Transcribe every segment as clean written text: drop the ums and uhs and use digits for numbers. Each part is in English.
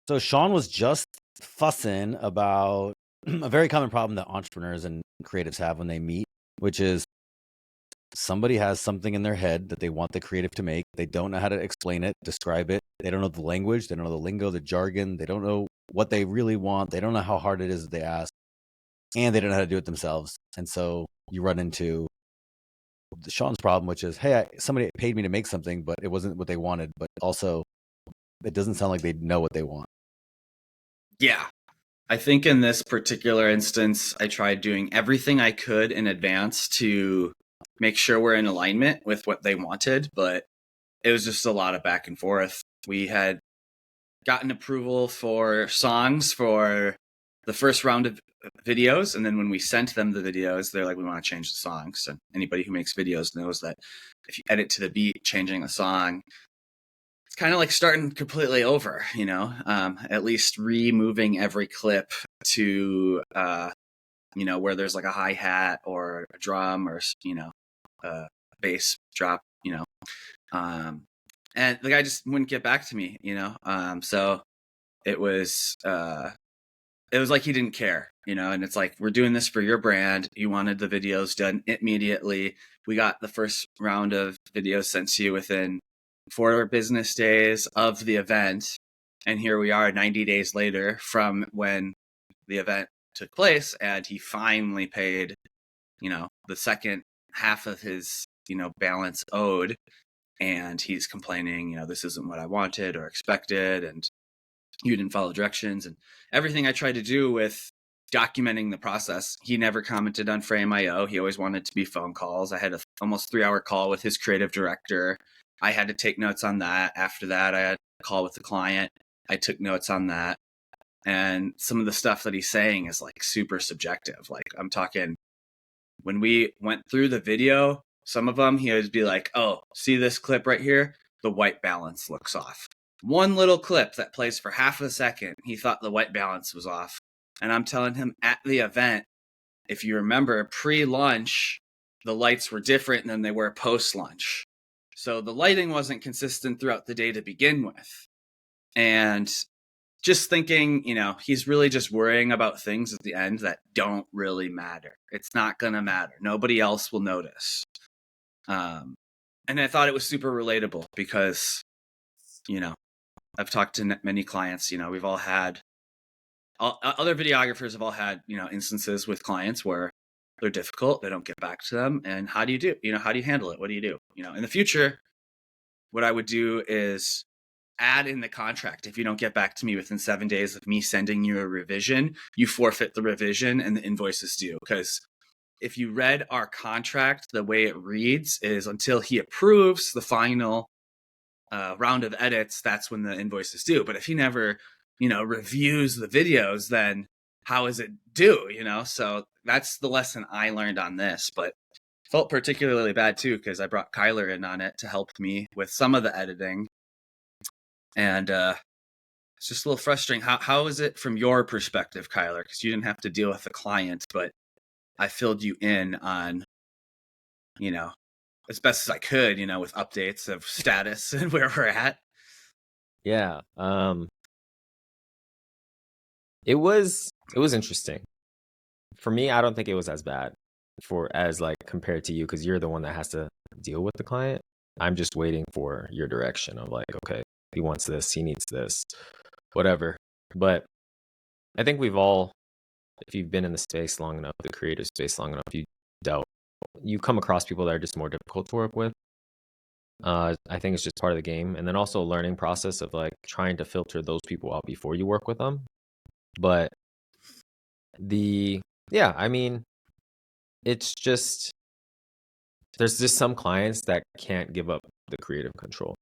So Sean was just fussing about a very common problem that entrepreneurs and creatives have when they meet, which is somebody has something in their head that they want the creative to make. They don't know how to explain it, describe it. They don't know the language. They don't know the lingo, the jargon. They don't know what they really want. They don't know how hard it is that they ask, and they don't know how to do it themselves. And so you run into Sean's problem, which is, hey, somebody paid me to make something, but it wasn't what they wanted. But also, it doesn't sound like they know what they want. Yeah. I think in this particular instance, I tried doing everything I could in advance to make sure we're in alignment with what they wanted, but it was just a lot of back and forth. We had gotten approval for songs for the first round of videos, and then when we sent them the videos, they're like, we want to change the songs. And anybody who makes videos knows that if you edit to the beat, changing the song, it's kind of like starting completely over, at least removing every clip to, where there's like a hi-hat or a drum or, a bass drop, and the guy just wouldn't get back to me, so it was like he didn't care, and it's like, we're doing this for your brand. You wanted the videos done immediately. We got the first round of videos sent to you within 4 business days of the event. And here we are 90 days later from when the event took place, and he finally paid, the second half of his, balance owed. And he's complaining, this isn't what I wanted or expected, and you didn't follow directions. And everything I tried to do with documenting the process, he never commented on Frame.io. He always wanted to be phone calls. I had an almost 3-hour call with his creative director. I had to take notes on that. After that, I had a call with the client. I took notes on that. And some of the stuff that he's saying is like super subjective. Like, I'm talking, when we went through the video, some of them he would be like, oh, see this clip right here? The white balance looks off. One little clip that plays for half a second, he thought the white balance was off. And I'm telling him, at the event, if you remember, pre-lunch, the lights were different than they were post-lunch. So the lighting wasn't consistent throughout the day to begin with. And just thinking, he's really just worrying about things at the end that don't really matter. It's not going to matter. Nobody else will notice. And I thought it was super relatable because, I've talked to many clients, we've all had, other videographers have all had, instances with clients where they're difficult, they don't get back to them. And how do you do? How do you handle it? What do you do? In the future, what I would do is add in the contract, if you don't get back to me within 7 days of me sending you a revision, you forfeit the revision and the invoice is due. Because if you read our contract, the way it reads is until he approves the final round of edits, that's when the invoice is due. But if he never, reviews the videos, then how is it due? So that's the lesson I learned on this. But felt particularly bad too, because I brought Kyler in on it to help me with some of the editing. And it's just a little frustrating. How is it from your perspective, Kyler? Because you didn't have to deal with the client, but I filled you in on, as best as I could, with updates of status and where we're at. Yeah. It was interesting. For me, I don't think it was as bad as like compared to you, because you're the one that has to deal with the client. I'm just waiting for your direction of like, okay, he wants this, he needs this, whatever. But I think we've all, if you've been in the space long enough, the creative space long enough, you come across people that are just more difficult to work with. I think it's just part of the game. And then also a learning process of like trying to filter those people out before you work with them. But it's just, there's just some clients that can't give up the creative control,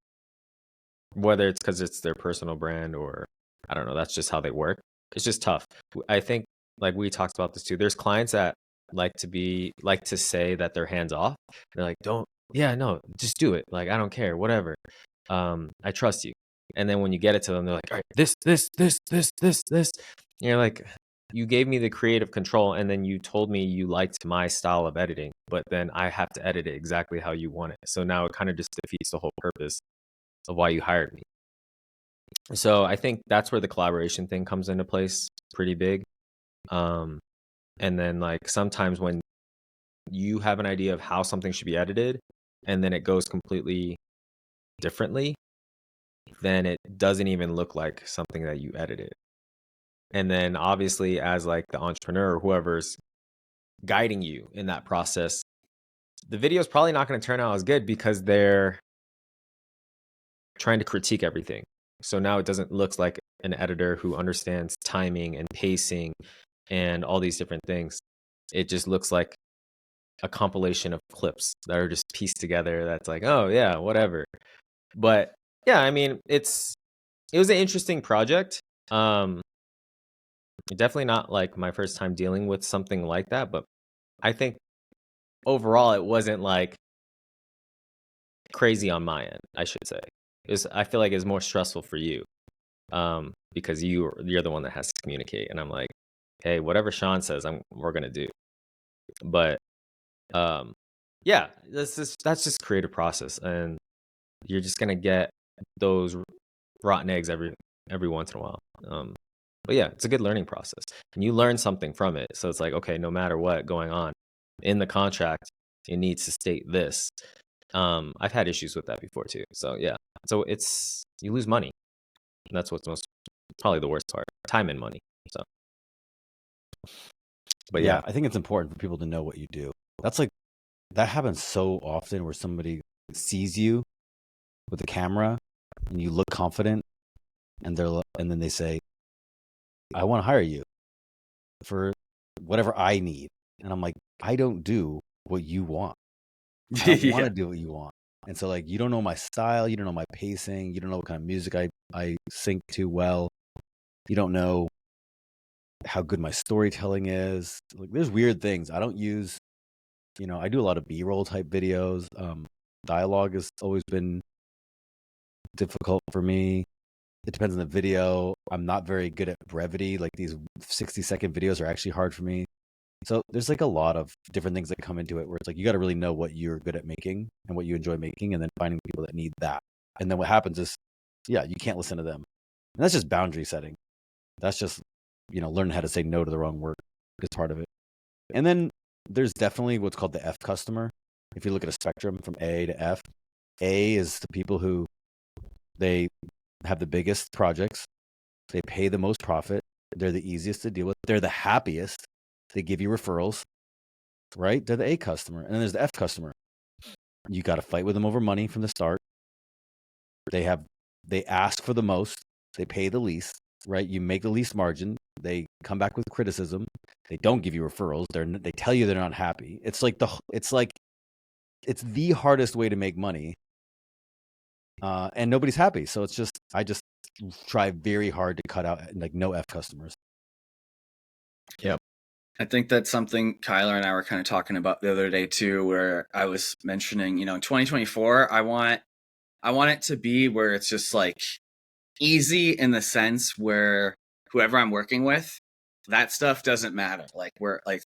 whether it's because it's their personal brand or I don't know, that's just how they work. It's just tough. I think, like we talked about this too, there's clients that like to say that they're hands off. They're like, no, just do it. Like, I don't care, whatever. I trust you. And then when you get it to them, they're like, all right, this. And you're like, you gave me the creative control, and then you told me you liked my style of editing, but then I have to edit it exactly how you want it. So now it kind of just defeats the whole purpose of why you hired me. So I think that's where the collaboration thing comes into place pretty big. And then like sometimes when you have an idea of how something should be edited and then it goes completely differently, then it doesn't even look like something that you edited. And then obviously as like the entrepreneur or whoever's guiding you in that process, the video is probably not going to turn out as good because they're trying to critique everything. So now it doesn't look like an editor who understands timing and pacing and all these different things. It just looks like a compilation of clips that are just pieced together. That's like, oh yeah, whatever. But yeah, I mean, it was an interesting project. Definitely not like my first time dealing with something like that, but I think overall it wasn't like crazy on my end, I should say. I feel like it's more stressful for you, because you're the one that has to communicate, and I'm like, hey, whatever Sean says, we're gonna do. But yeah, that's just creative process, and you're just gonna get those rotten eggs every once in a while. But yeah, it's a good learning process, and you learn something from it. So it's like, okay, no matter what going on in the contract, it needs to state this. I've had issues with that before too. So yeah, so you lose money. That's what's probably the worst part, time and money. So, but yeah, I think it's important for people to know what you do. That happens so often where somebody sees you with a camera and you look confident, and then they say, I want to hire you for whatever I need. And I'm like, I don't do what you want. I don't want to do what you want. And so like, you don't know my style. You don't know my pacing. You don't know what kind of music I sync to well. You don't know how good my storytelling is. Like, there's weird things. I don't use, I do a lot of B-roll type videos. Dialogue has always been difficult for me. It depends on the video. I'm not very good at brevity. Like, these 60-second videos are actually hard for me. So there's like a lot of different things that come into it where it's like, you got to really know what you're good at making and what you enjoy making, and then finding people that need that. And then what happens is, you can't listen to them. And that's just boundary setting. That's just, learning how to say no to the wrong work is part of it. And then there's definitely what's called the F customer. If you look at a spectrum from A to F, A is the people who they have the biggest projects, they pay the most profit, they're the easiest to deal with, they're the happiest, they give you referrals, right? They're the A customer. And then there's the F customer. You got to fight with them over money from the start. They ask for the most, they pay the least, right? You make the least margin. They come back with criticism. They don't give you referrals. They tell you they're not happy. It's the hardest way to make money. And nobody's happy. So I just try very hard to cut out like no F customers. Yep. I think that's something Kyler and I were kind of talking about the other day too, where I was mentioning, in 2024, I want it to be where it's just like easy in the sense where whoever I'm working with, that stuff doesn't matter. Like, we're like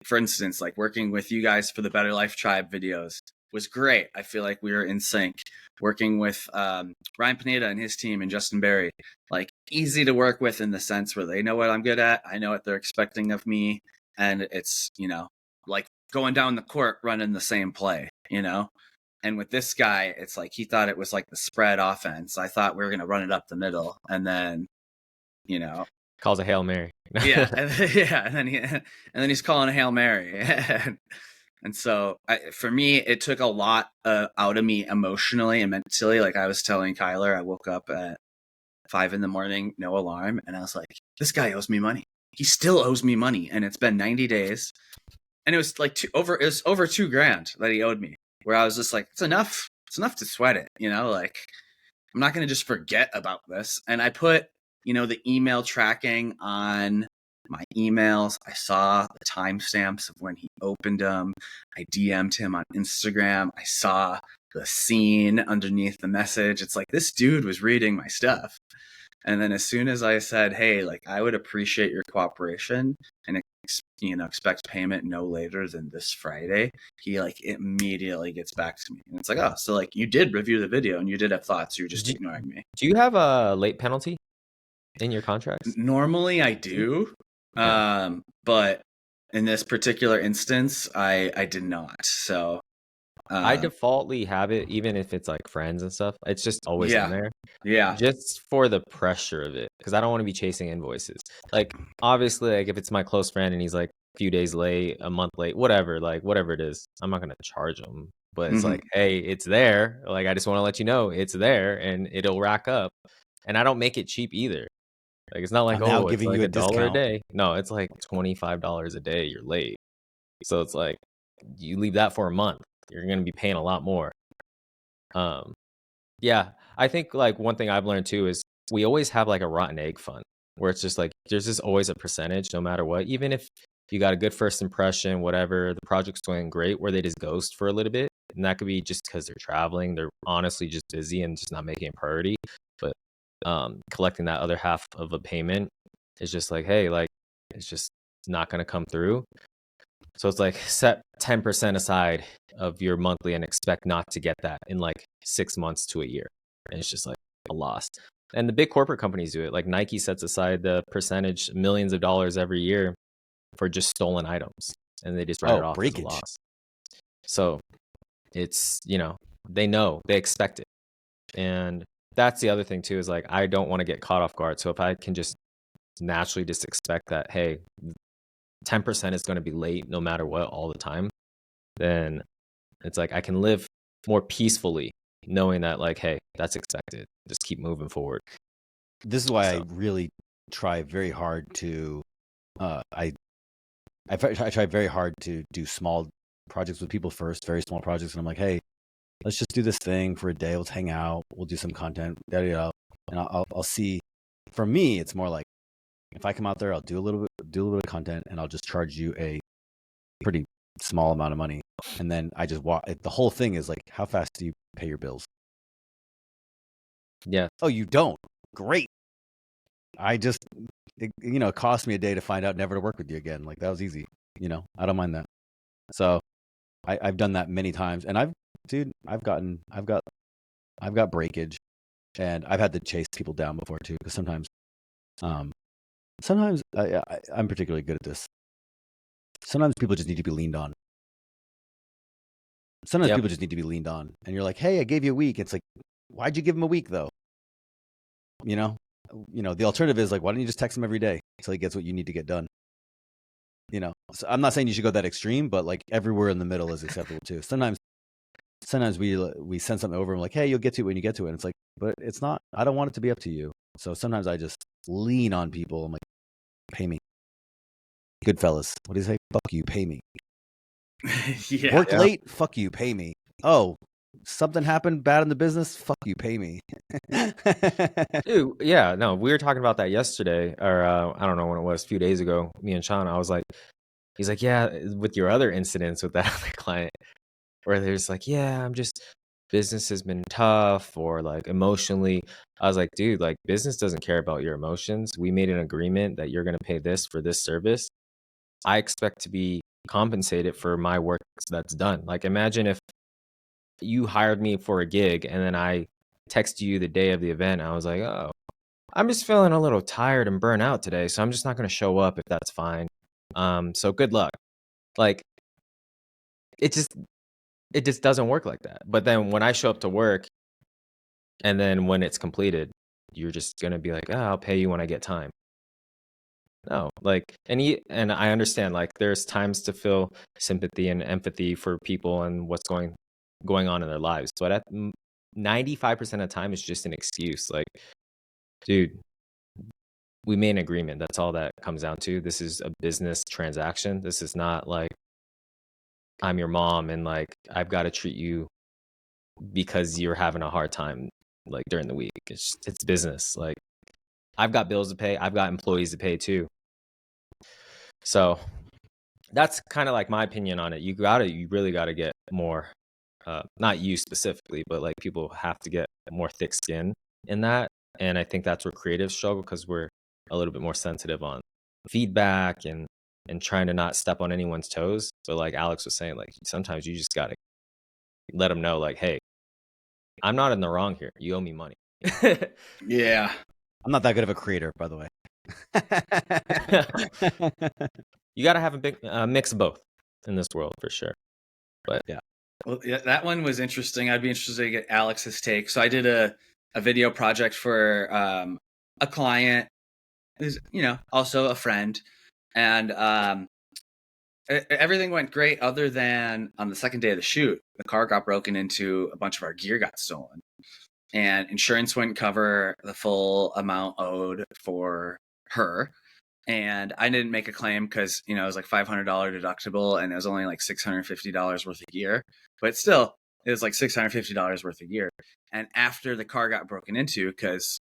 for instance, like working with you guys for the Better Life Tribe videos was great. I feel like we were in sync. Working with Ryan Pineda and his team and Justin Barry, like, easy to work with in the sense where they know what I'm good at. I know what they're expecting of me. And it's, like going down the court running the same play, And with this guy, it's like he thought it was like the spread offense. I thought we were going to run it up the middle, and then, calls a Hail Mary. yeah, and then he's calling a Hail Mary, and so for me, it took a lot out of me emotionally and mentally. Like I was telling Kyler, I woke up at 5 a.m, no alarm, and I was like, this guy owes me money. He still owes me money, and it's been 90 days, and it was like over $2,000 that he owed me. Where I was just like, it's enough. It's enough to sweat it, like, I'm not going to just forget about this. And I put, the email tracking on my emails. I saw the timestamps of when he opened them. I DM'd him on Instagram. I saw the scene underneath the message. It's like, this dude was reading my stuff. And then as soon as I said, hey, like I would appreciate your cooperation and expect payment no later than this Friday, he like immediately gets back to me. And it's like, oh, so like you did review the video and you did have thoughts, you're just ignoring me. Do you have a late penalty in your contracts? Normally I do. Yeah. But in this particular instance, I did not. So I defaultly have it, even if it's like friends and stuff. It's just always in there. Yeah. Just for the pressure of it, because I don't want to be chasing invoices. Like, obviously, like if it's my close friend and he's like a few days late, a month late, whatever it is, I'm not gonna charge him. But it's like, hey, it's there. Like, I just want to let you know it's there, and it'll rack up. And I don't make it cheap either. Like, it's not like, I'm now oh, it's giving like you a $1 a discount. day. No, it's like $25 a day. You're late, so it's like you leave that for a month, you're gonna be paying a lot more. Yeah, I think like one thing I've learned too is we always have like a rotten egg fund where it's just like there's just always a percentage no matter what. Even if you got a good first impression, whatever, the project's going great, where they just ghost for a little bit. And that could be just because they're traveling, they're honestly just busy and just not making a priority. But collecting that other half of a payment is just like, hey, like it's just not gonna come through. So it's like set 10% aside of your monthly and expect not to get that in like 6 months to a year. And it's just like a loss. And the big corporate companies do it. Like Nike sets aside the percentage, millions of dollars every year for just stolen items. And they just write it off as a breakage. loss. So it's, they expect it. And that's the other thing too, is like, I don't want to get caught off guard. So if I can just naturally just expect that, hey, 10% is going to be late no matter what all the time, then it's like I can live more peacefully knowing that like, hey, that's expected. Just keep moving forward. This is why I really try very hard to I try very hard to do small projects with people first, very small projects, and I'm like, hey, let's just do this thing for a day. Let's hang out. We'll do some content, and I'll see. For me, it's more like if I come out there, I'll do a little bit of content, and I'll just charge you a pretty small amount of money, and then I just walk. The whole thing is like, how fast do you pay your bills? Yeah. Oh, you don't? Great. It cost me a day to find out never to work with you again. Like that was easy. I don't mind that. So I've done that many times, and I've got breakage, and I've had to chase people down before too, because sometimes I'm particularly good at this. Sometimes people just need to be leaned on. People just need to be leaned on, and you're like, hey, I gave you a week. It's like, why'd you give him a week though? The alternative is like, why don't you just text him every day until he gets what you need to get done? So I'm not saying you should go that extreme, but like everywhere in the middle is acceptable too. Sometimes we send something over and like, hey, you'll get to it when you get to it. And it's like, but it's not. I don't want it to be up to you. So sometimes I just lean on people. I'm like, pay me. Good fellas. What do you say? Fuck you, pay me. Worked late? Fuck you, pay me. Oh, something happened bad in the business? Fuck you, pay me. Dude, yeah, no, we were talking about that yesterday, or I don't know when it was, a few days ago, me and Sean. I was like, he's like, yeah, with your other incidents with that other client, where there's like, yeah, business has been tough, or like emotionally. I was like, dude, like business doesn't care about your emotions. We made an agreement that you're going to pay this for this service. I expect to be compensated for my work that's done. Like imagine if you hired me for a gig and then I text you the day of the event. I was like, oh, I'm just feeling a little tired and burnt out today, so I'm just not going to show up if that's fine. So good luck. Like it just doesn't work like that. But then when I show up to work and then when it's completed, you're just going to be like, oh, I'll pay you when I get time. No, like, and I understand, like, there's times to feel sympathy and empathy for people and what's going on in their lives. But at 95% of the time, it's just an excuse. Like, dude, we made an agreement. That's all that comes down to. This is a business transaction. This is not like I'm your mom and like I've got to treat you because you're having a hard time like during the week. It's business. Like I've got bills to pay. I've got employees to pay too. So that's kind of like my opinion on it. You really got to get more, not you specifically, but like people have to get more thick skin in that. And I think that's where creatives struggle, because we're a little bit more sensitive on feedback and trying to not step on anyone's toes. But like Alex was saying, like sometimes you just gotta let them know, like, hey, I'm not in the wrong here. You owe me money. Yeah. I'm not that good of a creator, by the way. You gotta have a big mix of both in this world for sure. But yeah. Well, yeah, that one was interesting. I'd be interested to get Alex's take. So I did a video project for a client who's, also a friend. And everything went great other than on the second day of the shoot, the car got broken into, a bunch of our gear got stolen. And insurance wouldn't cover the full amount owed for her. And I didn't make a claim because, it was like $500 deductible and it was only like $650 worth of gear. But still, it was like $650 worth of gear. And after the car got broken into, because,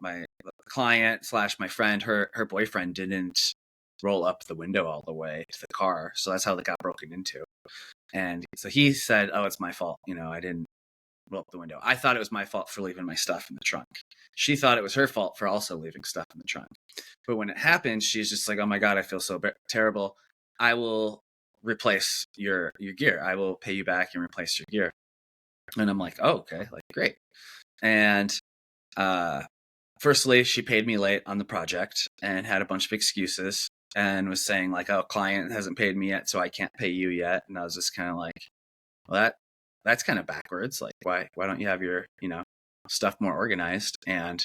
my client / my friend, her boyfriend didn't roll up the window all the way to the car. So that's how they got broken into. And so he said, oh, it's my fault. I didn't roll up the window. I thought it was my fault for leaving my stuff in the trunk. She thought it was her fault for also leaving stuff in the trunk. But when it happened, she's just like, oh my God, I feel so terrible. I will replace your gear. I will pay you back and replace your gear. And I'm like, oh, okay, like great. And firstly, she paid me late on the project and had a bunch of excuses and was saying like, oh, client hasn't paid me yet, so I can't pay you yet. And I was just kind of like, well, that's kind of backwards. Like, why don't you have your, stuff more organized? And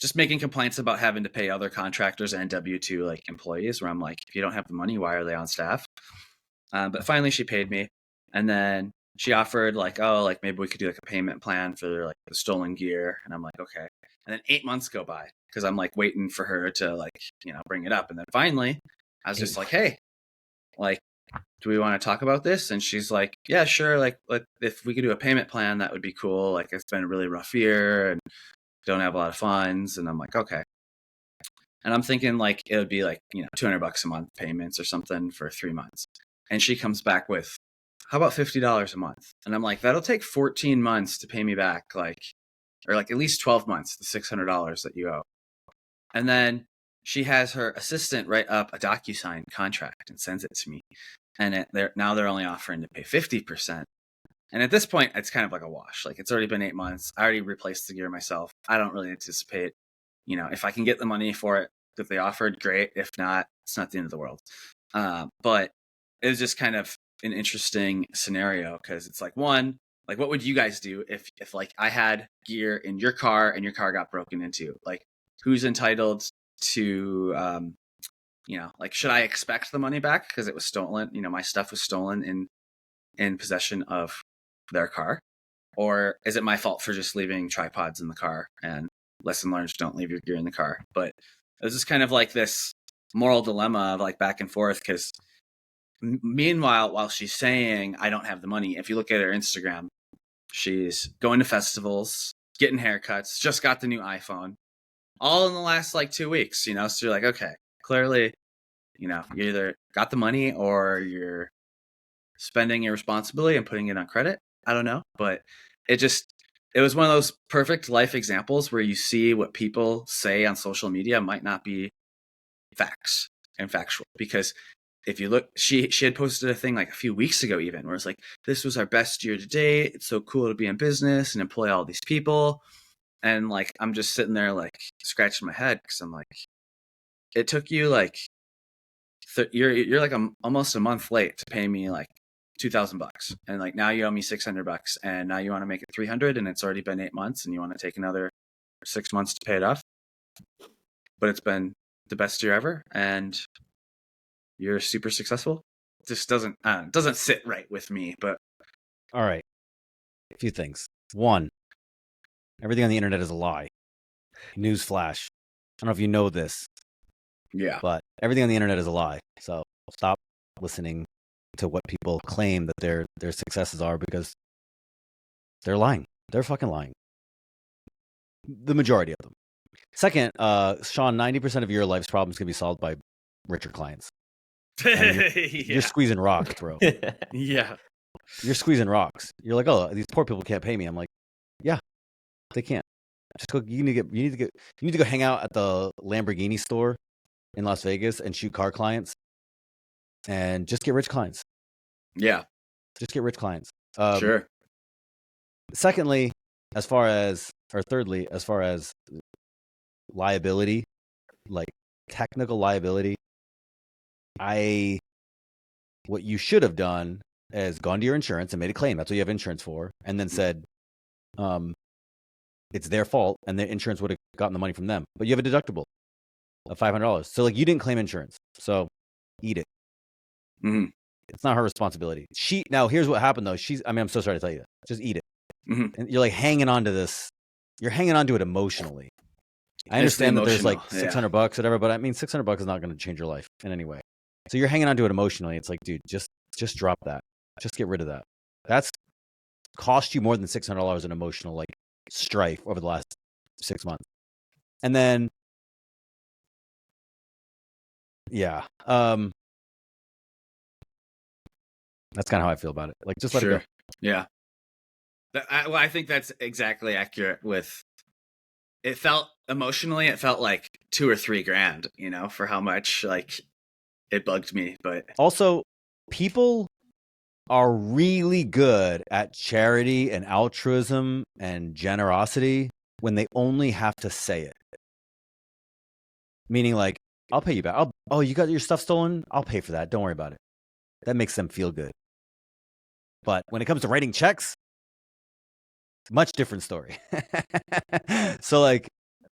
just making complaints about having to pay other contractors and W-2 like employees, where I'm like, if you don't have the money, why are they on staff? But finally she paid me. And then she offered like, oh, like maybe we could do like a payment plan for like the stolen gear. And I'm like, okay. And then 8 months go by because I'm like waiting for her to like, bring it up. And then finally I was just like, hey, like, do we want to talk about this? And she's like, yeah, sure. Like, if we could do a payment plan, that would be cool. Like, it's been a really rough year and don't have a lot of funds. And I'm like, okay. And I'm thinking like, it would be like, $200 a month payments or something for 3 months. And she comes back with, how about $50 a month? And I'm like, that'll take 14 months to pay me back. Like, or like at least 12 months, the $600 that you owe. And then she has her assistant write up a DocuSign contract and sends it to me. And now they're only offering to pay 50%. And at this point, it's kind of like a wash. Like, it's already been 8 months. I already replaced the gear myself. I don't really anticipate, if I can get the money for it that they offered, great. If not, it's not the end of the world. But it was just kind of an interesting scenario because it's like, one, like, what would you guys do if like I had gear in your car and your car got broken into? Like, who's entitled to, like, should I expect the money back because it was stolen? My stuff was stolen in possession of their car, or is it my fault for just leaving tripods in the car? And lesson learned, don't leave your gear in the car. But it was just kind of like this moral dilemma of like back and forth because meanwhile, while she's saying I don't have the money, if you look at her Instagram, she's going to festivals, getting haircuts, just got the new iPhone, all in the last like 2 weeks, so you're like, okay, clearly, you either got the money or you're spending irresponsibly and putting it on credit. I don't know, but it was one of those perfect life examples where you see what people say on social media might not be facts and factual. Because if you look, she had posted a thing like a few weeks ago even where it's like, this was our best year to date. It's so cool to be in business and employ all these people. And like, I'm just sitting there like scratching my head because I'm like, it took you like, you're like almost a month late to pay me like $2,000, and like now you owe me $600, and now you want to make it $300, and it's already been 8 months, and you want to take another 6 months to pay it off. But it's been the best year ever, and you're super successful. It just doesn't sit right with me. But all right, a few things. One, everything on the internet is a lie. Newsflash. I don't know if you know this. Yeah. But everything on the internet is a lie. So stop listening to what people claim that their successes are, because they're lying. They're fucking lying. The majority of them. Second, Sean, 90% of your life's problems can be solved by richer clients. You're squeezing rocks, bro. Yeah. You're squeezing rocks. You're like, oh, these poor people can't pay me. I'm like, yeah, they can't. Just go. You need to go hang out at the Lamborghini store in Las Vegas and shoot car clients, and just get rich clients. Yeah. Just get rich clients. Sure. Thirdly, as far as liability, like technical liability, what you should have done is gone to your insurance and made a claim. That's what you have insurance for, and then said, it's their fault, and the insurance would have gotten the money from them. But you have a deductible of $500, so like you didn't claim insurance, so eat it. Mm-hmm. It's not her responsibility. Now here's what happened though. I'm so sorry to tell you that. Just eat it. Mm-hmm. And you're like hanging on to this. You're hanging on to it emotionally. I understand that there's like $600, whatever, but I mean, $600 is not going to change your life in any way. So you're hanging on to it emotionally. It's like, dude, just drop that. Just get rid of that. That's cost you more than $600 in emotional like strife over the last 6 months. And then, yeah, that's kind of how I feel about it. Like, just let it go. Yeah. I think that's exactly accurate with, it felt emotionally, it felt like $2 or $3 grand, for how much like it bugged me. But also, people are really good at charity and altruism and generosity when they only have to say it. Meaning like, I'll pay you back. Oh, you got your stuff stolen? I'll pay for that. Don't worry about it. That makes them feel good. But when it comes to writing checks, much different story. So like,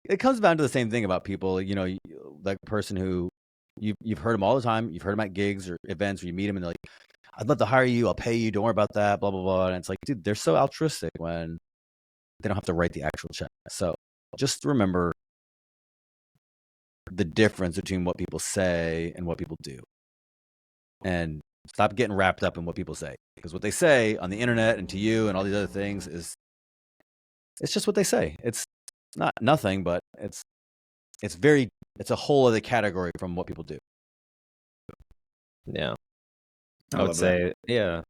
it comes down to the same thing about people, like person who you've heard them all the time. You've heard them at gigs or events where you meet them and they're like, I'd love to hire you. I'll pay you. Don't worry about that, blah, blah, blah. And it's like, dude, they're so altruistic when they don't have to write the actual check. So just remember the difference between what people say and what people do. And stop getting wrapped up in what people say. Because what they say on the internet and to you and all these other things it's just what they say. It's not nothing, but it's a whole other category from what people do. Yeah. I would say, yeah.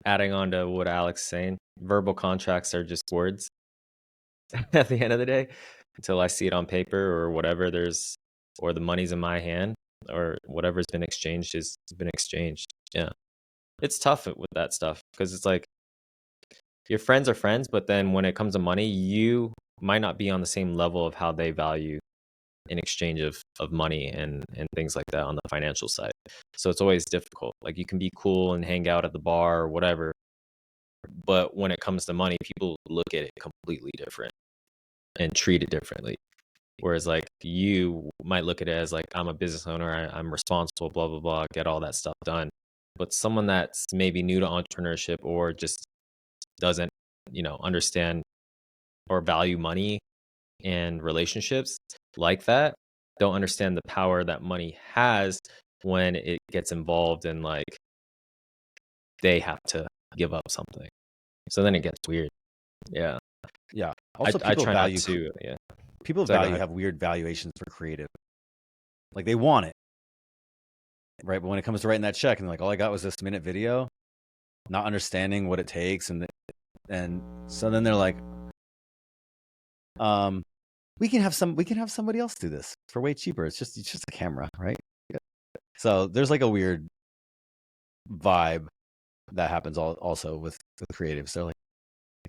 Adding on to what Alex is saying, verbal contracts are just words at the end of the day until I see it on paper or whatever or the money's in my hand or whatever's been exchanged has been exchanged. Yeah. It's tough with that stuff because it's like your friends are friends, but then when it comes to money, you might not be on the same level of how they value in exchange of money and things like that on the financial side. So it's always difficult. Like you can be cool and hang out at the bar or whatever, but when it comes to money, people look at it completely different and treat it differently. Whereas like you might look at it as like, I'm a business owner, I'm responsible, blah, blah, blah, get all that stuff done. But someone that's maybe new to entrepreneurship or just doesn't, understand or value money and relationships like that, don't understand the power that money has when it gets involved in like they have to give up something. So then it gets weird. Yeah. Yeah. Also, I people try value not to. Yeah. People have weird valuations for creative. Like they want it, right? But when it comes to writing that check and like all I got was this minute video, not understanding what it takes, and so then they're like, we can have somebody else do this for way cheaper. It's just a camera, right? So there's like a weird vibe that happens also with creatives. They're like,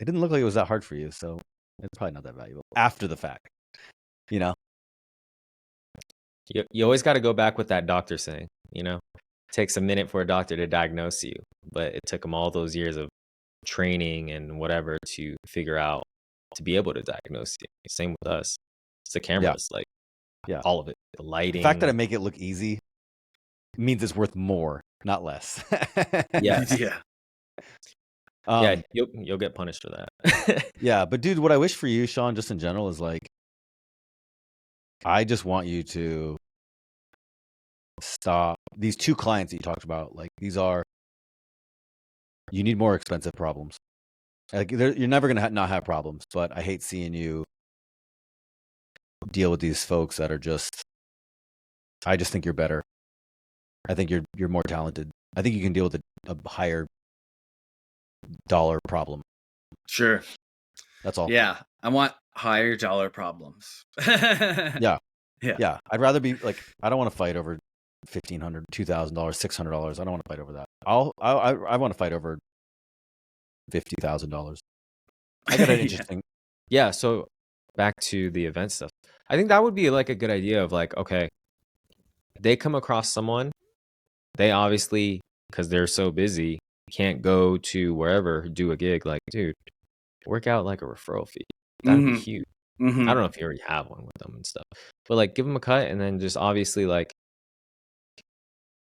it didn't look like it was that hard for you, so it's probably not that valuable after the fact. You always got to go back with that doctor saying, it takes a minute for a doctor to diagnose you, but it took them all those years of training and whatever to figure out to be able to diagnose you. Same with us. It's the cameras, all of it, the lighting. The fact that I make it look easy means it's worth more, not less. Yes. Yeah. Yeah, you'll get punished for that. Yeah, but dude, what I wish for you, Sean, just in general, is like, I just want you to stop these 2 clients that you talked about. Like you need more expensive problems. Like you're never gonna not have problems, but I hate seeing you deal with these folks that are just. I just think you're better. I think you're more talented. I think you can deal with a higher dollar problem. Sure. That's all. Yeah. I want higher dollar problems. Yeah. Yeah. Yeah. I'd rather be like, I don't want to fight over $1,500, $2,000, $600. I don't want to fight over that. I want to fight over $50,000. I got an Yeah. interesting. Yeah, so back to the event stuff. I think that would be like a good idea of like, okay, they come across someone, they obviously, because they're so busy, can't go to wherever, do a gig. Like, dude, work out like a referral fee. That'd be Mm-hmm. huge. I Mm-hmm. don't know if you already have one with them and stuff, but like give them a cut and then just obviously like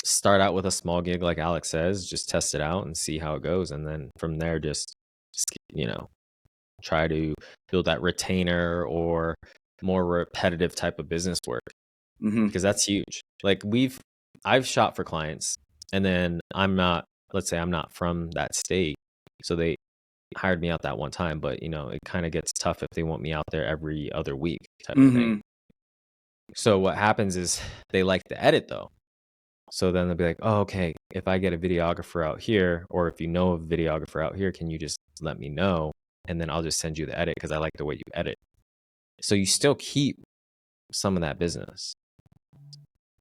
start out with a small gig, like Alex says, just test it out and see how it goes. And then from there, just you know, try to build that retainer or more repetitive type of business work Mm-hmm. because that's huge. Like I've shot for clients and then let's say I'm not from that state. So they hired me out that one time, but you know, it kind of gets tough if they want me out there every other week type of thing. Mm-hmm. So what happens is they like the edit though. So then they'll be like, oh, okay, if I get a videographer out here, or if you know a videographer out here, can you just let me know? And then I'll just send you the edit because I like the way you edit. So you still keep some of that business.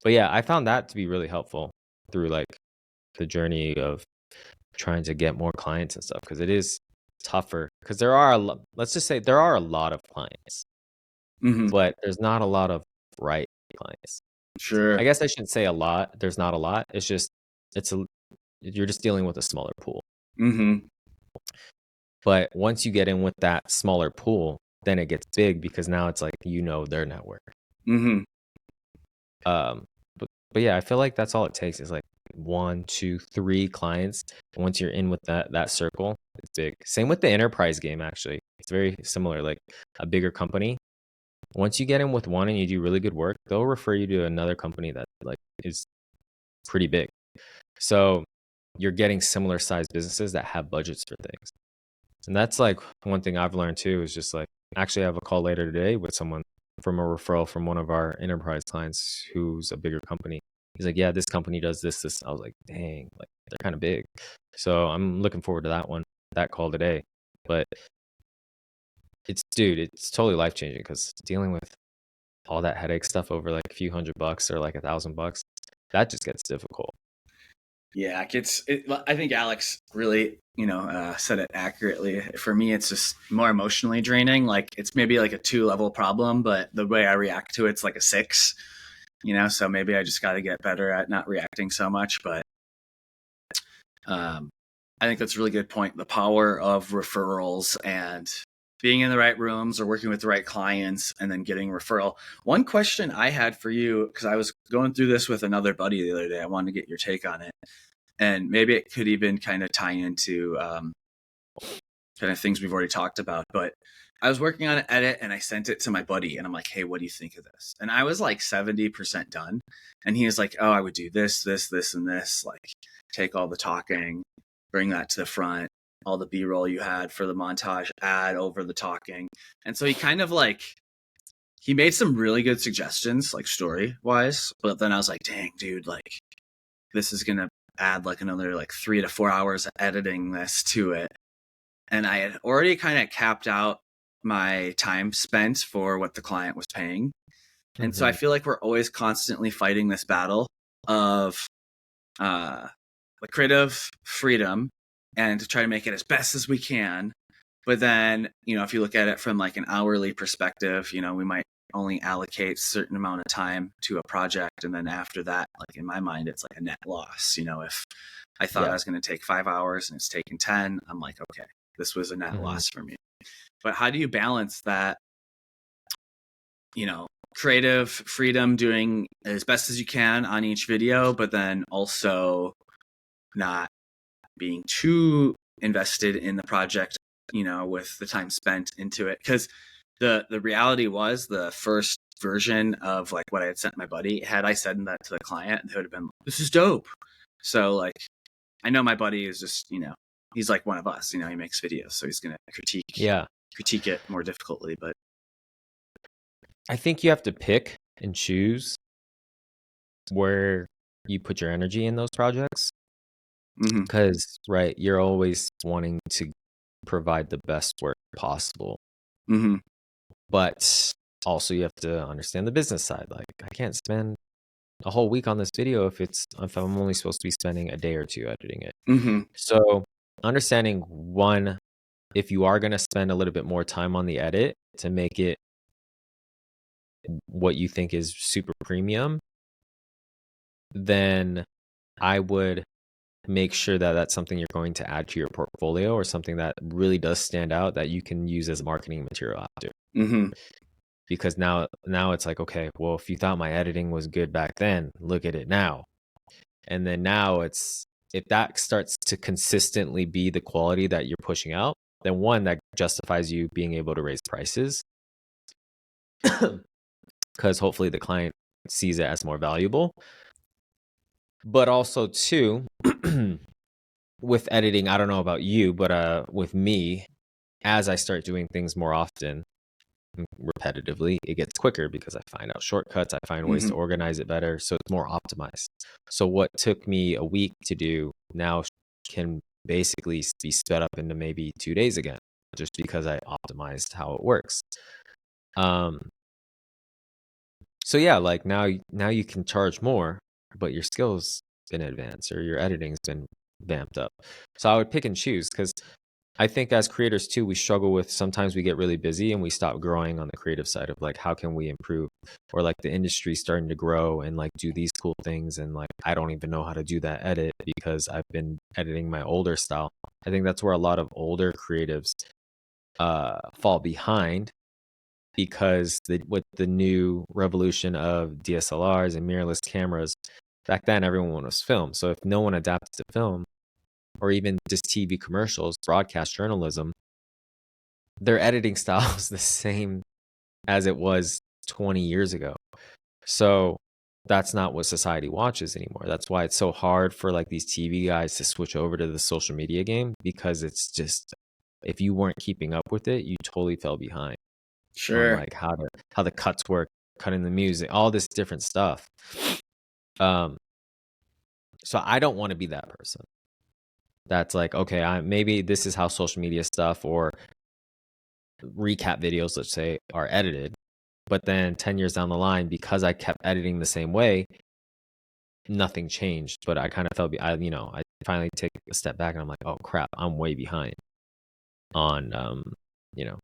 But yeah, I found that to be really helpful through like the journey of trying to get more clients and stuff because it is tougher because let's just say there are a lot of clients, Mm-hmm. but there's not a lot of right clients. Sure. I guess I shouldn't say a lot. There's not a lot. It's just you're just dealing with a smaller pool. Mm-hmm. But once you get in with that smaller pool, then it gets big because now it's like their network. Mm-hmm. But yeah, I feel like that's all it takes is like 1, 2, 3 clients. And once you're in with that circle, it's big. Same with the enterprise game, actually. It's very similar. Like a bigger company, once you get in with one and you do really good work, they'll refer you to another company that like is pretty big. So you're getting similar sized businesses that have budgets for things. And that's like one thing I've learned too is just like actually I have a call later today with someone from a referral from one of our enterprise clients who's a bigger company. He's like, yeah, this company does this. I was like, dang, like they're kind of big. So I'm looking forward to that call today. But it's totally life changing because dealing with all that headache stuff over like a few $100 or like $1,000, that just gets difficult. Yeah, I think Alex really, said it accurately. For me, it's just more emotionally draining. Like it's maybe like a 2-level problem, but the way I react to it's like a 6. So maybe I just got to get better at not reacting so much. But I think that's a really good point. The power of referrals and being in the right rooms or working with the right clients and then getting referral. One question I had for you, because I was going through this with another buddy the other day, I wanted to get your take on it. And maybe it could even kind of tie into kind of things we've already talked about. But I was working on an edit and I sent it to my buddy and I'm like, hey, what do you think of this? And I was like 70% done. And he was like, oh, I would do this, this, this, and this. Like take all the talking, bring that to the front, all the B-roll you had for the montage, add over the talking. And so he kind of like, he made some really good suggestions, like story wise. But then I was like, dang, dude, like this is going to add like another like 3 to 4 hours of editing this to it. And I had already kind of capped out my time spent for what the client was paying. And so I feel like we're always constantly fighting this battle of like creative freedom and to try to make it as best as we can. But then, if you look at it from like an hourly perspective, we might only allocate a certain amount of time to a project. And then after that, like in my mind, it's like a net loss. If I thought I was going to take 5 hours and it's taken 10, I'm like, okay, this was a net loss for me. But how do you balance that, creative freedom, doing as best as you can on each video, but then also not being too invested in the project, with the time spent into it? Because the reality was the first version of like what I had sent my buddy, had I said that to the client, they would have been like, this is dope. So like, I know my buddy is just, he's like one of us, he makes videos, so he's going to critique it more difficultly. But I think you have to pick and choose where you put your energy in those projects. Because, right, you're always wanting to provide the best work possible. But also you have to understand the business side. Like, I can't spend a whole week on this video if I'm only supposed to be spending a day or two editing it. Mm-hmm. So understanding, one, if you are going to spend a little bit more time on the edit to make it what you think is super premium, then I would make sure that that's something you're going to add to your portfolio, or something that really does stand out that you can use as marketing material after. Mm-hmm. Because now it's like, okay, well, if you thought my editing was good back then, look at it now. And then now it's, if that starts to consistently be the quality that you're pushing out, then one, that justifies you being able to raise prices, because hopefully the client sees it as more valuable. But also two, with editing, I don't know about you, but with me, as I start doing things more often, repetitively, it gets quicker because I find out shortcuts, I find ways to organize it better, so it's more optimized. So what took me a week to do now can basically be sped up into maybe 2 days again, just because I optimized how it works. So yeah, like now you can charge more, but your skills been advanced, or your editing's been vamped up. So I would pick and choose, because I think as creators too, we struggle with, sometimes we get really busy and we stop growing on the creative side of like, how can we improve? Or like the industry starting to grow and like do these cool things, and like I don't even know how to do that edit because I've been editing my older style. I think that's where a lot of older creatives fall behind, because with the new revolution of DSLRs and mirrorless cameras, back then everyone was film. So if no one adapted to film, or even just TV commercials, broadcast journalism, their editing style is the same as it was 20 years ago. So that's not what society watches anymore. That's why it's so hard for like these TV guys to switch over to the social media game, because it's just, if you weren't keeping up with it, you totally fell behind. Sure. On like how the cuts work, cutting the music, all this different stuff. So I don't want to be that person that's like, okay, maybe this is how social media stuff or recap videos, let's say, are edited, but then 10 years down the line, because I kept editing the same way, nothing changed. But I kind of felt, I finally take a step back and I'm like, oh crap, I'm way behind on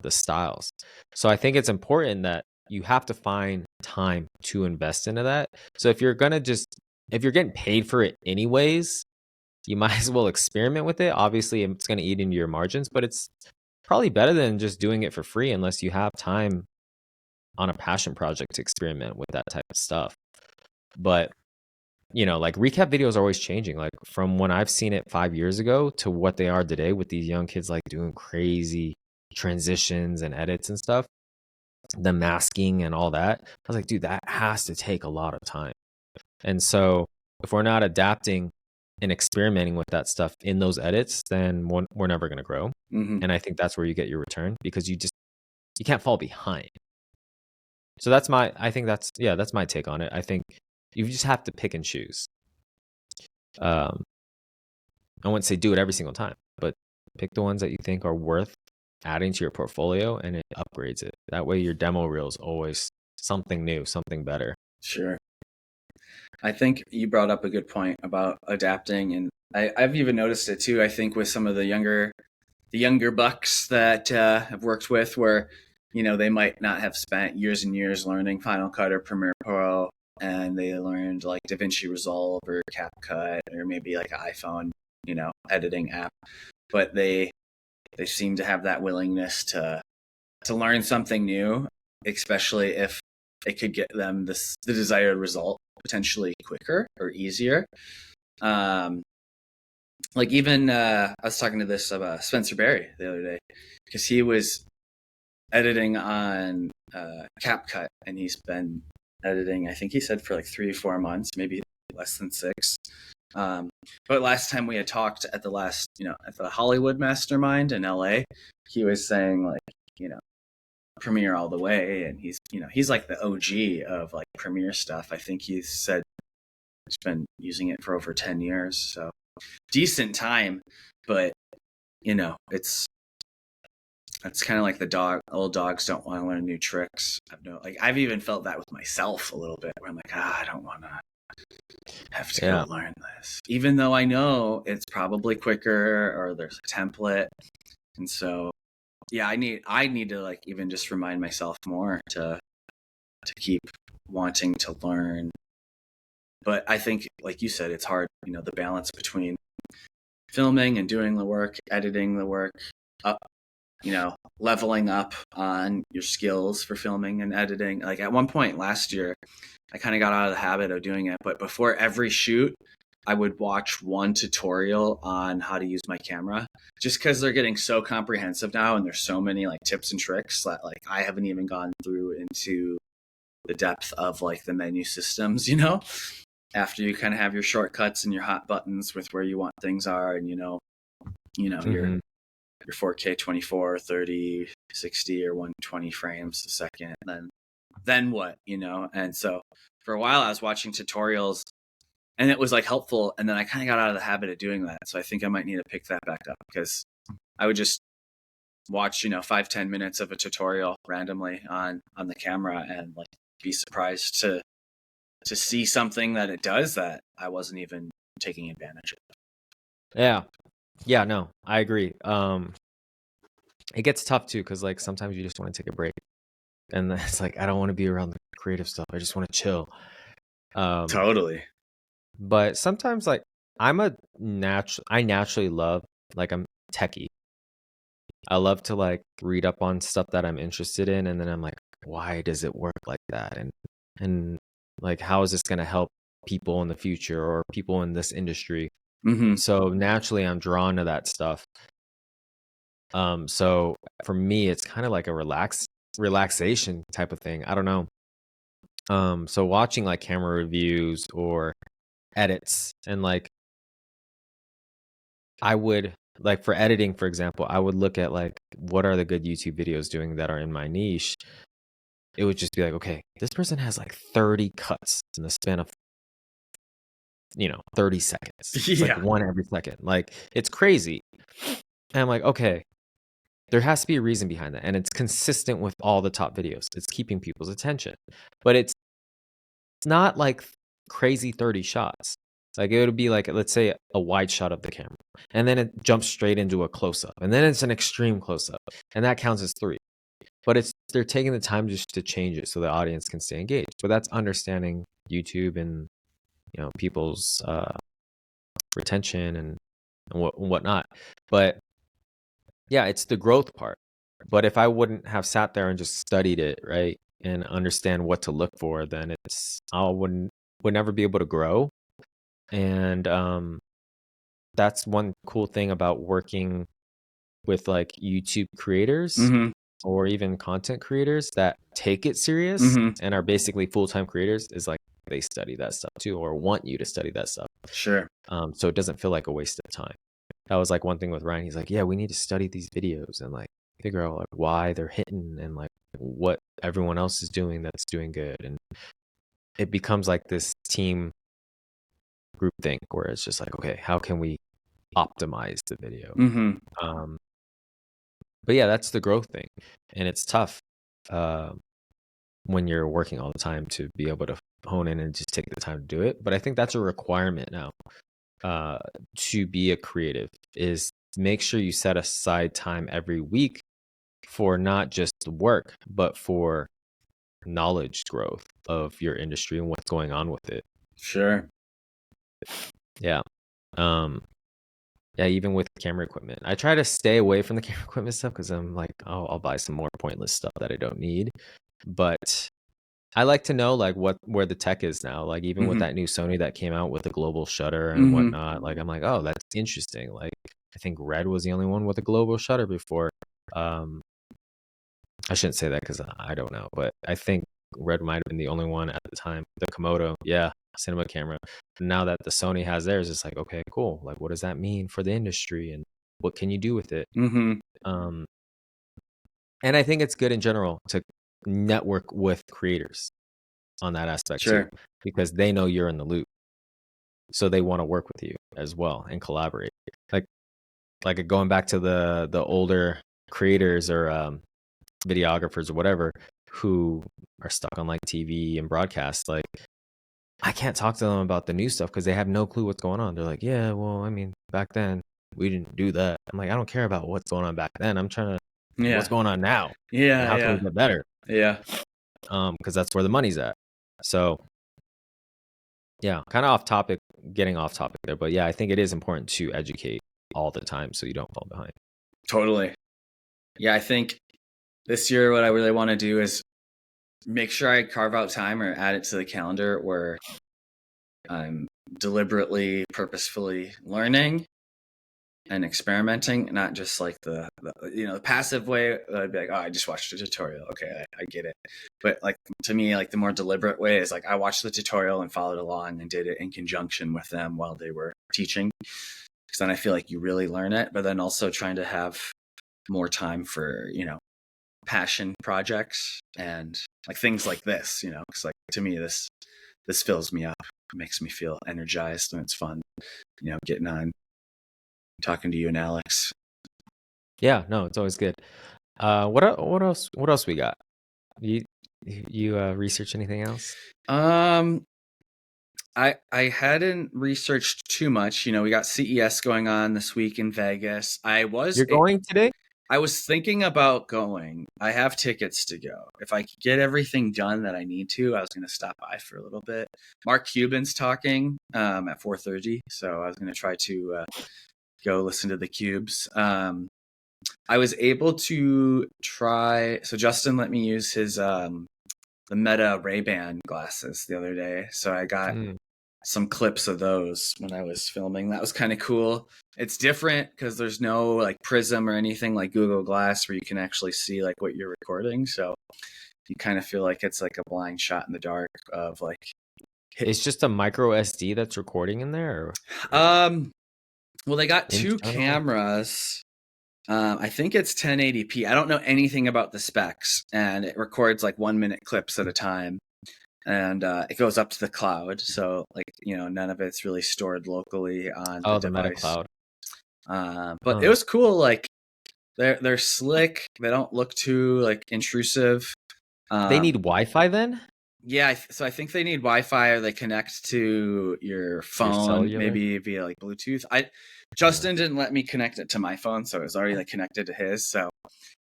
the styles. So I think it's important that you have to find time to invest into that. So if you're getting paid for it anyways, you might as well experiment with it. Obviously it's going to eat into your margins, but it's probably better than just doing it for free, unless you have time on a passion project to experiment with that type of stuff. But like recap videos are always changing. Like from when I've seen it 5 years ago to what they are today, with these young kids like doing crazy transitions and edits and stuff, the masking and all that, I was like, dude, that has to take a lot of time. And so if we're not adapting and experimenting with that stuff in those edits, then we're never going to grow. And I think that's where you get your return, because you can't fall behind. So that's my take on it. I think you just have to pick and choose. I wouldn't say do it every single time, but pick the ones that you think are worth adding to your portfolio, and it upgrades it. That way your demo reel is always something new, something better. Sure. I think you brought up a good point about adapting, and I've even noticed it too. I think with some of the younger bucks that I've worked with, where they might not have spent years and years learning Final Cut or Premiere Pro, and they learned like DaVinci Resolve or CapCut or maybe like an iPhone editing app, but they seem to have that willingness to learn something new, especially if it could get them the desired result potentially quicker or easier. Like even I was talking to this Spencer Berry the other day, because he was editing on CapCut, and he's been editing, I think he said, for like 3 or 4 months, maybe less than 6. But last time we had talked at the Hollywood Mastermind in LA, he was saying like, Premiere all the way, and he's like the OG of like Premiere stuff. I think he said he's been using it for over 10 years, so decent time. But it's It's kind of like the old dogs don't want to learn new tricks. I've even felt that with myself a little bit, where I'm like, I don't want to have to go learn this, even though I know it's probably quicker or there's a template. And so, yeah, I need to like even just remind myself more to keep wanting to learn. But I think, like you said, it's hard, the balance between filming and doing the work, editing the work, up, leveling up on your skills for filming and editing. Like at one point last year, I kind of got out of the habit of doing it, but before every shoot, I would watch one tutorial on how to use my camera, just because they're getting so comprehensive now, and there's so many like tips and tricks that like I haven't even gone through into the depth of like the menu systems, after you kind of have your shortcuts and your hot buttons with where you want things are, and your 4K 24, 30, 60 or 120 frames a second, then what, And so for a while I was watching tutorials, and it was like helpful, and then I kind of got out of the habit of doing that. So I think I might need to pick that back up, because I would just watch 5-10 minutes of a tutorial randomly on the camera, and like be surprised to see something that it does that I wasn't even taking advantage of. Yeah, no, I agree. It gets tough too, because like sometimes you just want to take a break, and it's like, I don't want to be around the creative stuff, I just want to chill. Totally. But sometimes like I naturally love, like, I'm techie. I love to like read up on stuff that I'm interested in, and then I'm like, why does it work like that? And like, how is this going to help people in the future or people in this industry? Mm-hmm. So naturally I'm drawn to that stuff. So for me, it's kind of like a relaxation type of thing. I don't know. So watching like camera reviews or edits, and like I would, like, for editing, for example, I would look at like, what are the good YouTube videos doing that are in my niche? It would just be like, okay, this person has like 30 cuts in the span of 30 seconds. It's like one every second. Like, it's crazy. And I'm like, okay, there has to be a reason behind that. And it's consistent with all the top videos. It's keeping people's attention. But it's not like crazy 30 shots. Like, it would be like, let's say, a wide shot of the camera, and then it jumps straight into a close-up, and then it's an extreme close-up, and that counts as 3. But they're taking the time just to change it so the audience can stay engaged. But that's understanding YouTube and people's retention and whatnot. But yeah, it's the growth part. But if I wouldn't have sat there and just studied it, right, and understand what to look for, then would never be able to grow. And that's one cool thing about working with like YouTube creators, mm-hmm. or even content creators that take it serious, mm-hmm. and are basically full-time creators, is like they study that stuff too, or want you to study that stuff. Sure. So it doesn't feel like a waste of time. That was like one thing with Ryan. He's like, yeah, we need to study these videos and like figure out like why they're hitting, and like what everyone else is doing that's doing good. And it becomes like this team group thing where it's just like, okay, how can we optimize the video? Mm-hmm. But yeah, that's the growth thing. And it's tough when you're working all the time to be able to hone in and just take the time to do it. But I think that's a requirement now to be a creative, is make sure you set aside time every week for not just work, but for knowledge growth of your industry and what's going on with it. Sure. Yeah. Yeah, even with camera equipment, I try to stay away from the camera equipment stuff, because I'm like, oh, I'll buy some more pointless stuff that I don't need. But I like to know like where the tech is now. Like, even with that new Sony that came out with the global shutter and whatnot, like, I'm like, oh, that's interesting. Like, I think Red was the only one with a global shutter before. I shouldn't say that because I don't know, but I think Red might have been the only one at the time. The Komodo, yeah, cinema camera. Now that the Sony has theirs, it's like, okay, cool. Like, what does that mean for the industry, and what can you do with it? And I think it's good in general to network with creators on that aspect too, because they know you're in the loop, so they want to work with you as well and collaborate. Like going back to the older creators or videographers or whatever who are stuck on like TV and broadcast. Like, I can't talk to them about the new stuff because they have no clue what's going on. They're like, yeah, well, I mean, back then we didn't do that. I'm like, I don't care about what's going on back then. I'm trying to what's going on now. Yeah, how can we get better? Yeah. Because that's where the money's at. So yeah, kind of off topic, getting off topic there. But yeah, I think it is important to educate all the time so you don't fall behind. Totally. Yeah, I think this year what I really want to do is make sure I carve out time or add it to the calendar where I'm deliberately, purposefully learning and experimenting, not just like the passive way. I'd be like, oh, I just watched a tutorial. Okay, I get it. But like to me, like the more deliberate way is like I watched the tutorial and followed along and did it in conjunction with them while they were teaching. Because then I feel like you really learn it, but then also trying to have more time for, passion projects and like things like this, because like to me, this fills me up. It makes me feel energized and it's fun, getting on, talking to you and Alex. Yeah, no, it's always good. What else we got? You research anything else? I hadn't researched too much. We got CES going on this week in Vegas. You're going today? I was thinking about going. I have tickets to go. If I could get everything done that I need to, I was going to stop by for a little bit. Mark Cuban's talking at 4:30, so I was going to try to go listen to the Cubes. I was able to try. So Justin let me use his the Meta Ray-Ban glasses the other day. So I got some clips of those when I was filming. That was kind of cool. It's different because there's no like prism or anything like Google Glass where you can actually see like what you're recording. So you kind of feel like it's like a blind shot in the dark of like. It's just a micro SD that's recording in there? Well, they got two cameras. I think it's 1080p. I don't know anything about the specs, and it records like 1 minute clips at a time, and it goes up to the cloud. So like none of it's really stored locally on the device. Meta cloud. But it was cool. Like they're slick. They don't look too like intrusive. They need Wi-Fi then? Yeah, so I think they need Wi-Fi or they connect to your phone, maybe via like Bluetooth. Justin didn't let me connect it to my phone, so it was already like connected to his. So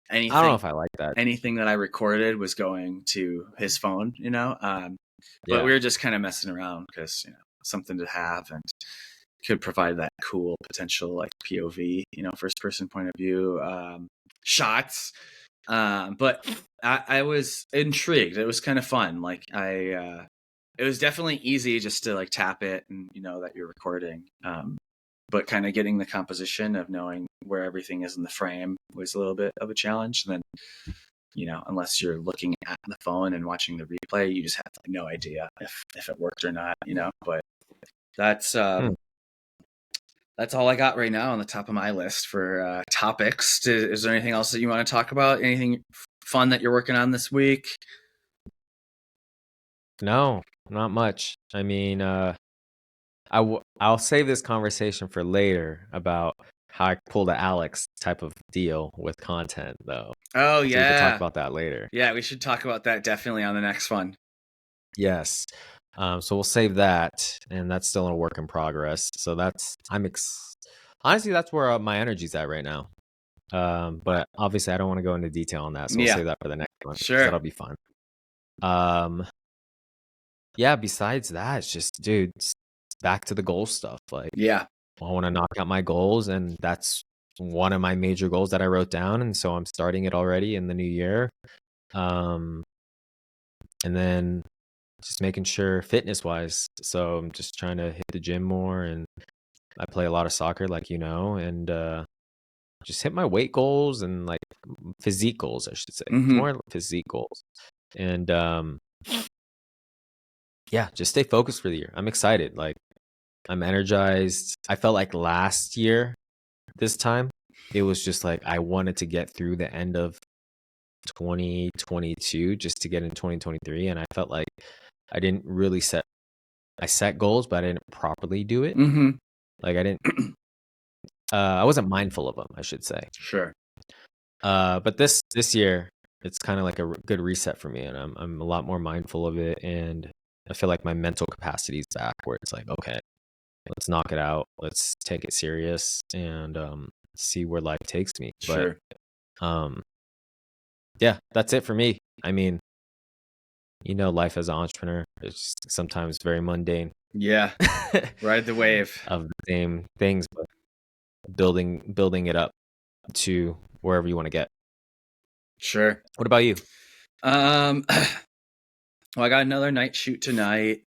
anything, I don't know if I like that. Anything that I recorded was going to his phone, But we were just kind of messing around because something to have and could provide that cool potential like POV, first person point of view shots. But I was intrigued. It was kind of fun. Like it was definitely easy just to like tap it and that you're recording. But kind of getting the composition of knowing where everything is in the frame was a little bit of a challenge. And then, unless you're looking at the phone and watching the replay, you just have like, no idea if it worked or not, But that's all I got right now on the top of my list for topics. Is there anything else that you want to talk about? Anything fun that you're working on this week? No, not much. I mean, I'll save this conversation for later about how I pulled the Alex type of deal with content, though. Oh, yeah. So we can talk about that later. Yeah, we should talk about that definitely on the next one. Yes. So we'll save that, and that's still a work in progress. So honestly, that's where my energy's at right now. But obviously, I don't want to go into detail on that, so we'll save that for the next one. Sure, that'll be fun. Yeah. Besides that, it's just, dude, back to the goal stuff. Like, I want to knock out my goals, and that's one of my major goals that I wrote down, and so I'm starting it already in the new year. And then just making sure fitness wise. So I'm just trying to hit the gym more, and I play a lot of soccer, like and just hit my weight goals and like physique goals, I should say. More physique goals. And just stay focused for the year. I'm excited. Like, I'm energized. I felt like last year, this time, it was just like I wanted to get through the end of 2022 just to get in 2023. And I felt like I didn't really I set goals, but I didn't properly do it. Like I wasn't mindful of them, I should say. Sure. But this year, it's kind of like a good reset for me, and I'm a lot more mindful of it, and I feel like my mental capacity is back, where it's like, okay, let's knock it out, let's take it serious, and see where life takes me. Sure. But yeah, that's it for me. I mean, life as an entrepreneur is sometimes very mundane. Yeah. Ride the wave of the same things, but building it up to wherever you want to get. Sure. What about you? Well, I got another night shoot tonight.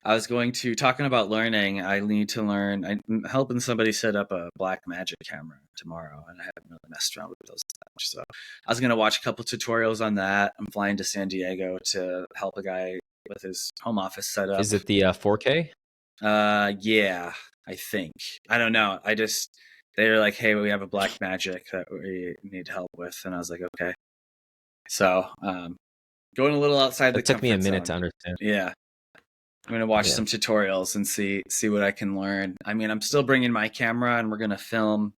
I was talking about learning. I need to learn. I'm helping somebody set up a black magic camera tomorrow, and I haven't really messed around with those that much. So I was going to watch a couple tutorials on that. I'm flying to San Diego to help a guy with his home office setup. Is it the 4K? Yeah, I think. I don't know. They were like, hey, we have a black magic that we need help with. And I was like, okay. So, going a little outside the comfort zone. It took me a minute to understand. Yeah. I'm going to watch some tutorials and see what I can learn. I mean, I'm still bringing my camera and we're going to film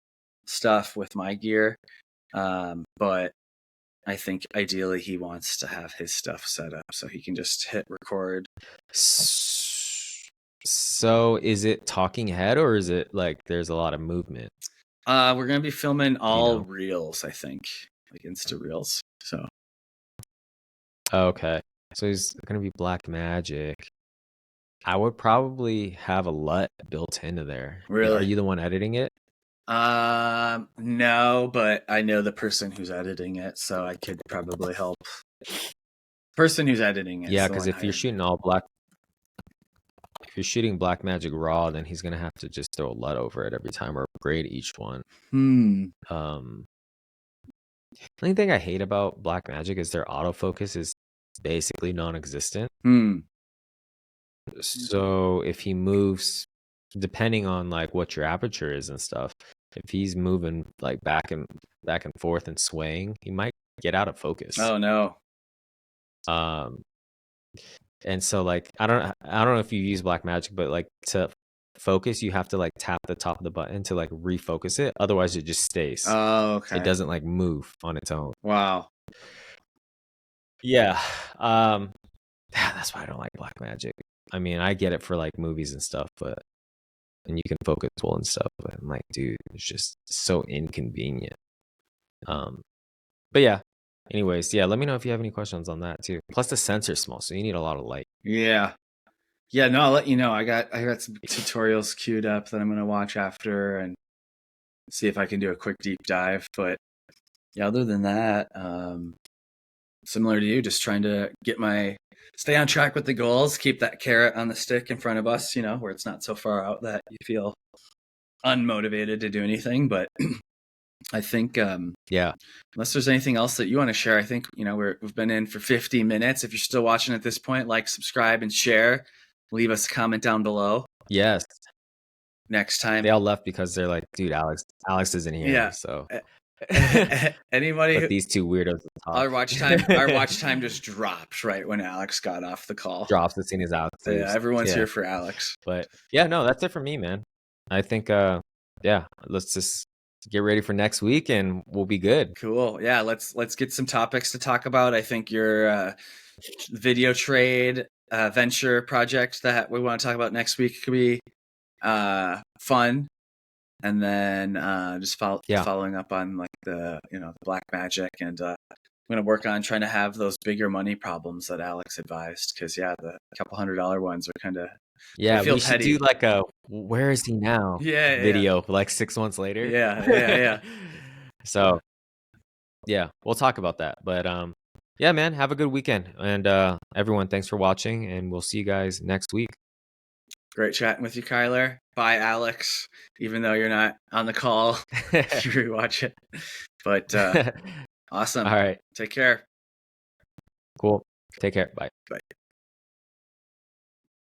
stuff with my gear. But I think ideally he wants to have his stuff set up so he can just hit record. So is it talking head, or is it like there's a lot of movement? We're going to be filming all reels, I think, like Insta reels. So. Okay. So he's going to be black magic. I would probably have a LUT built into there. Really? Are you the one editing it? No, but I know the person who's editing it, so I could probably help. Person who's editing it. Yeah, because if you're shooting black magic raw, then he's gonna have to just throw a LUT over it every time or upgrade each one. The only thing I hate about black magic is their autofocus is basically non-existent. So if he moves, depending on like what your aperture is and stuff, if he's moving like back and forth and swaying, he might get out of focus. Oh no. And so like I don't know if you use black magic, but like to focus, you have to like tap the top of the button to like refocus it. Otherwise, it just stays. Oh, okay. It doesn't like move on its own. Wow. Yeah. That's why I don't like black magic. I mean, I get it for like movies and stuff, and you can focus well and stuff, but I'm like, dude, it's just so inconvenient. But yeah. Anyways, yeah, let me know if you have any questions on that too. Plus the sensor's small, so you need a lot of light. Yeah. Yeah, no, I'll let you know. I got some tutorials queued up that I'm gonna watch after and see if I can do a quick deep dive. But yeah, other than that, similar to you, just trying to stay on track with the goals, keep that carrot on the stick in front of us, where it's not so far out that you feel unmotivated to do anything. But I think, unless there's anything else that you want to share, I think, we've been in for 50 minutes. If you're still watching at this point, like, subscribe, and share. Leave us a comment down below. Yes. Next time. They all left because they're like, dude, Alex isn't here. Yeah. So anybody but these two weirdos our watch time just dropped right when Alex got off the call. Drops as soon as Alex. So yeah, everyone's here for Alex. But yeah, no, that's it for me, man. I think let's just get ready for next week and we'll be good. Cool. Yeah, let's get some topics to talk about. I think your video trade venture project that we want to talk about next week could be fun. And then just following up on like the the black magic, and I'm gonna work on trying to have those bigger money problems that Alex advised, because the couple $100 ones are kind of we should do like a where is he now video like 6 months later. Yeah. So yeah, we'll talk about that. But yeah, man, have a good weekend, and everyone, thanks for watching, and we'll see you guys next week. Great chatting with you, Kyler. Bye, Alex. Even though you're not on the call, you rewatch it. But awesome. All right. Take care. Cool. Take care. Bye. Bye.